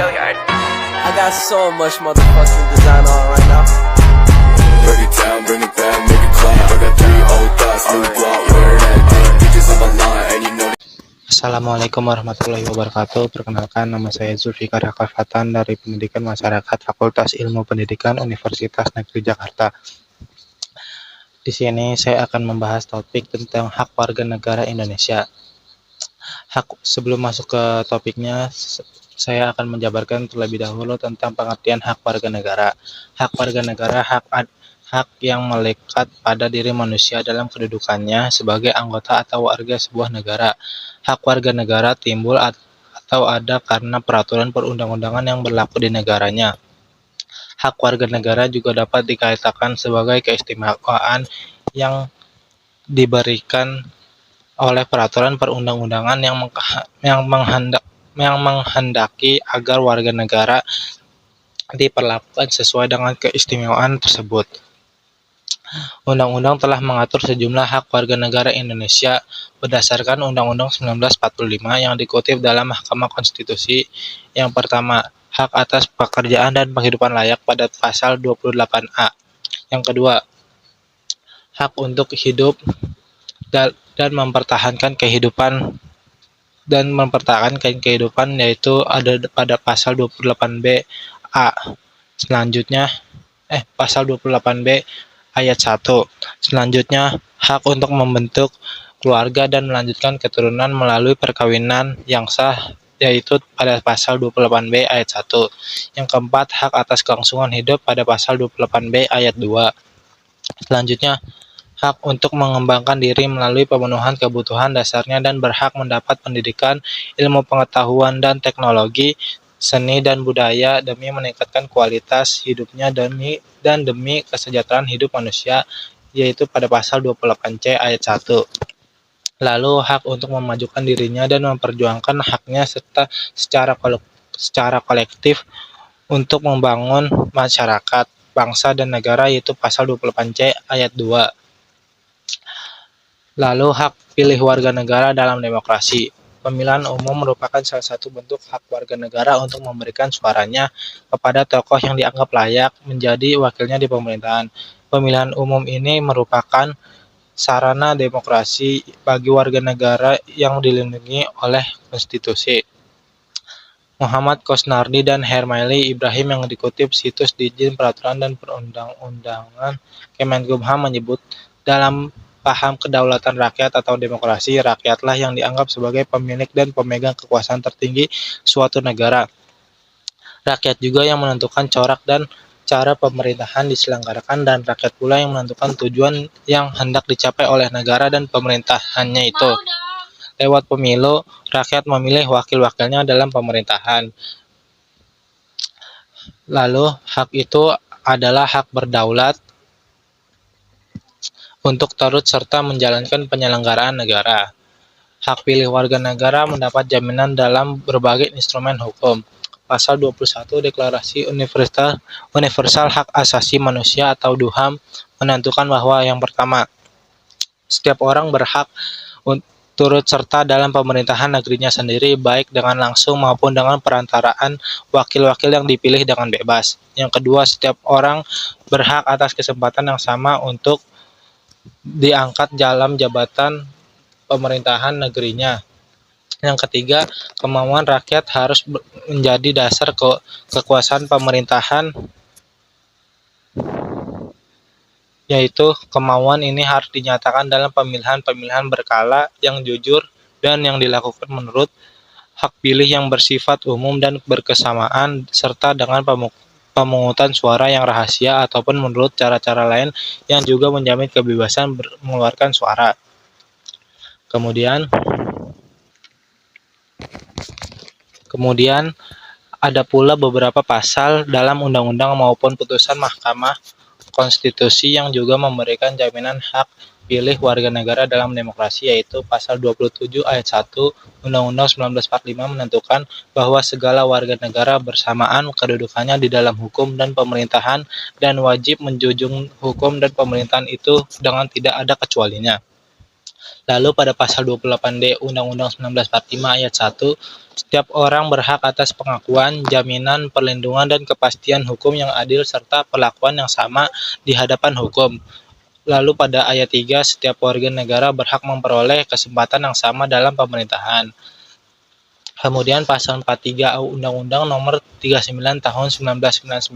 I got so much motherfucking design on right now. Break it down, bring it back, make it clap. I got 3 old thoughts, new block, where that thing. Bitches on my line, and you know. Assalamualaikum warahmatullahi wabarakatuh. Perkenalkan, nama saya Zulfikar Hakafatan dari Pendidikan Masyarakat Fakultas Ilmu Pendidikan Universitas Negeri Jakarta. Di sini saya akan membahas topik tentang hak warga negara Indonesia. Sebelum masuk ke topiknya, saya akan menjabarkan terlebih dahulu tentang pengertian hak warga negara. Hak warga negara hak yang melekat pada diri manusia dalam kedudukannya sebagai anggota atau warga sebuah negara. Hak warga negara timbul atau ada karena peraturan perundang-undangan yang berlaku di negaranya. Hak warga negara juga dapat dikatakan sebagai keistimewaan yang diberikan oleh peraturan perundang-undangan yang menghendaki agar warga negara diperlakukan sesuai dengan keistimewaan tersebut. Undang-undang telah mengatur sejumlah hak warga negara Indonesia berdasarkan Undang-Undang 1945 yang dikutip dalam Mahkamah Konstitusi. Yang pertama, hak atas pekerjaan dan penghidupan layak pada pasal 28A. Yang kedua, hak untuk hidup dan mempertahankan kehidupan yaitu ada pada pasal 28B A. Selanjutnya pasal 28B ayat 1. Selanjutnya, hak untuk membentuk keluarga dan melanjutkan keturunan melalui perkawinan yang sah yaitu pada pasal 28B ayat 1. Yang keempat, hak atas kelangsungan hidup pada pasal 28B ayat 2. Selanjutnya, hak untuk mengembangkan diri melalui pemenuhan kebutuhan dasarnya dan berhak mendapat pendidikan, ilmu pengetahuan dan teknologi, seni dan budaya demi meningkatkan kualitas hidupnya demi kesejahteraan hidup manusia yaitu pada pasal 28C ayat 1. Lalu hak untuk memajukan dirinya dan memperjuangkan haknya serta secara kolektif untuk membangun masyarakat, bangsa dan negara yaitu pasal 28C ayat 2. Lalu hak pilih warga negara dalam demokrasi. Pemilihan umum merupakan salah satu bentuk hak warga negara untuk memberikan suaranya kepada tokoh yang dianggap layak menjadi wakilnya di pemerintahan. Pemilihan umum ini merupakan sarana demokrasi bagi warga negara yang dilindungi oleh konstitusi. Muhammad Kosnardi dan Hermaili Ibrahim yang dikutip situs Ditjen Peraturan dan Perundang-undangan Kemenkumham menyebut dalam paham kedaulatan rakyat atau demokrasi, rakyatlah yang dianggap sebagai pemilik dan pemegang kekuasaan tertinggi suatu negara. Rakyat juga yang menentukan corak dan cara pemerintahan diselenggarakan dan rakyat pula yang menentukan tujuan yang hendak dicapai oleh negara dan pemerintahannya itu. Lewat pemilu, rakyat memilih wakil-wakilnya dalam pemerintahan. Lalu, hak itu adalah hak berdaulat untuk turut serta menjalankan penyelenggaraan negara. Hak pilih warga negara mendapat jaminan dalam berbagai instrumen hukum. Pasal 21 Deklarasi Universal Hak Asasi Manusia atau DUHAM menentukan bahwa yang pertama, setiap orang berhak turut serta dalam pemerintahan negerinya sendiri baik dengan langsung maupun dengan perantaraan wakil-wakil yang dipilih dengan bebas. Yang kedua, setiap orang berhak atas kesempatan yang sama untuk diangkat dalam jabatan pemerintahan negerinya. Yang ketiga, kemauan rakyat harus menjadi dasar kekuasaan pemerintahan, yaitu kemauan ini harus dinyatakan dalam pemilihan berkala yang jujur dan yang dilakukan menurut hak pilih yang bersifat umum dan berkesamaan serta dengan pemungutan suara yang rahasia ataupun menurut cara-cara lain yang juga menjamin kebebasan mengeluarkan suara. Kemudian ada pula beberapa pasal dalam undang-undang maupun putusan Mahkamah Konstitusi yang juga memberikan jaminan hak pilih warga negara dalam demokrasi yaitu pasal 27 ayat 1 Undang-Undang 1945 menentukan bahwa segala warga negara bersamaan kedudukannya di dalam hukum dan pemerintahan dan wajib menjunjung hukum dan pemerintahan itu dengan tidak ada kecualinya. Lalu pada pasal 28D Undang-Undang 1945 ayat 1, setiap orang berhak atas pengakuan, jaminan, perlindungan, dan kepastian hukum yang adil serta perlakuan yang sama di hadapan hukum. Lalu pada ayat 3, setiap warga negara berhak memperoleh kesempatan yang sama dalam pemerintahan. Kemudian pasal 43 Undang-Undang Nomor 39 Tahun 1999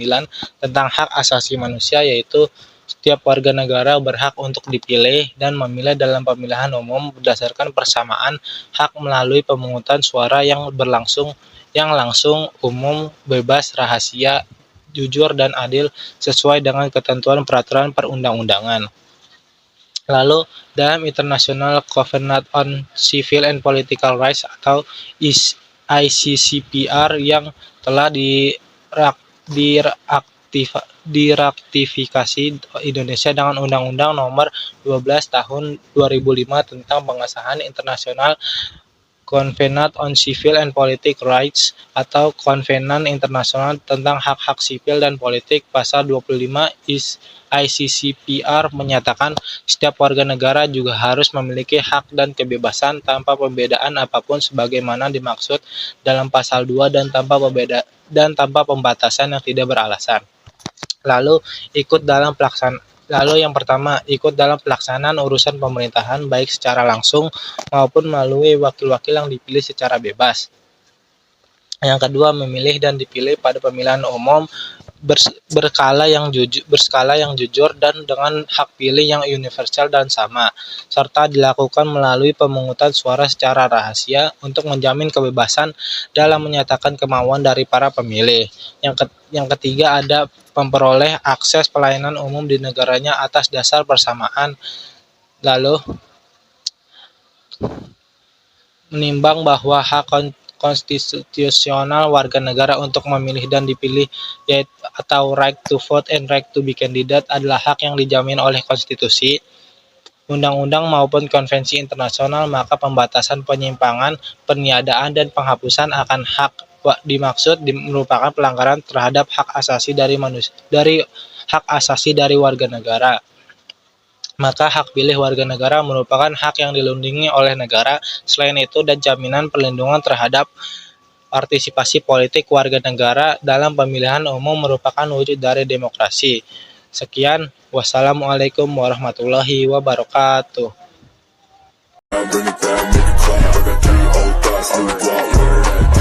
tentang hak asasi manusia, yaitu setiap warga negara berhak untuk dipilih dan memilih dalam pemilihan umum berdasarkan persamaan hak melalui pemungutan suara yang langsung, umum, bebas, rahasia, jujur, dan adil sesuai dengan ketentuan peraturan perundang-undangan. Lalu, dalam International Covenant on Civil and Political Rights atau ICCPR yang telah diratifikasi Indonesia dengan Undang-Undang Nomor 12 Tahun 2005 tentang pengesahan International Covenant on Civil and Political Rights atau Konvenan Internasional tentang Hak-Hak Sipil dan Politik, pasal 25 ICCPR menyatakan setiap warga negara juga harus memiliki hak dan kebebasan tanpa pembedaan apapun sebagaimana dimaksud dalam pasal 2 dan tanpa pembatasan yang tidak beralasan. Lalu yang pertama, ikut dalam pelaksanaan urusan pemerintahan baik secara langsung maupun melalui wakil-wakil yang dipilih secara bebas. Yang kedua, memilih dan dipilih pada pemilihan umum berskala yang jujur dan dengan hak pilih yang universal dan sama, serta dilakukan melalui pemungutan suara secara rahasia untuk menjamin kebebasan dalam menyatakan kemauan dari para pemilih. Yang ketiga, ada memperoleh akses pelayanan umum di negaranya atas dasar persamaan. Lalu, menimbang bahwa hak konstitusional warga negara untuk memilih dan dipilih atau right to vote and right to be candidate adalah hak yang dijamin oleh konstitusi, undang-undang maupun konvensi internasional, maka pembatasan penyimpangan, peniadaan, dan penghapusan akan hak dimaksud merupakan pelanggaran terhadap hak asasi dari warga negara. Maka hak pilih warga negara merupakan hak yang dilindungi oleh negara. Selain itu, dan jaminan perlindungan terhadap partisipasi politik warga negara dalam pemilihan umum merupakan wujud dari demokrasi. Sekian, wassalamualaikum warahmatullahi wabarakatuh. Bring it down, make it clap. I got 3 old thoughts, new block, word.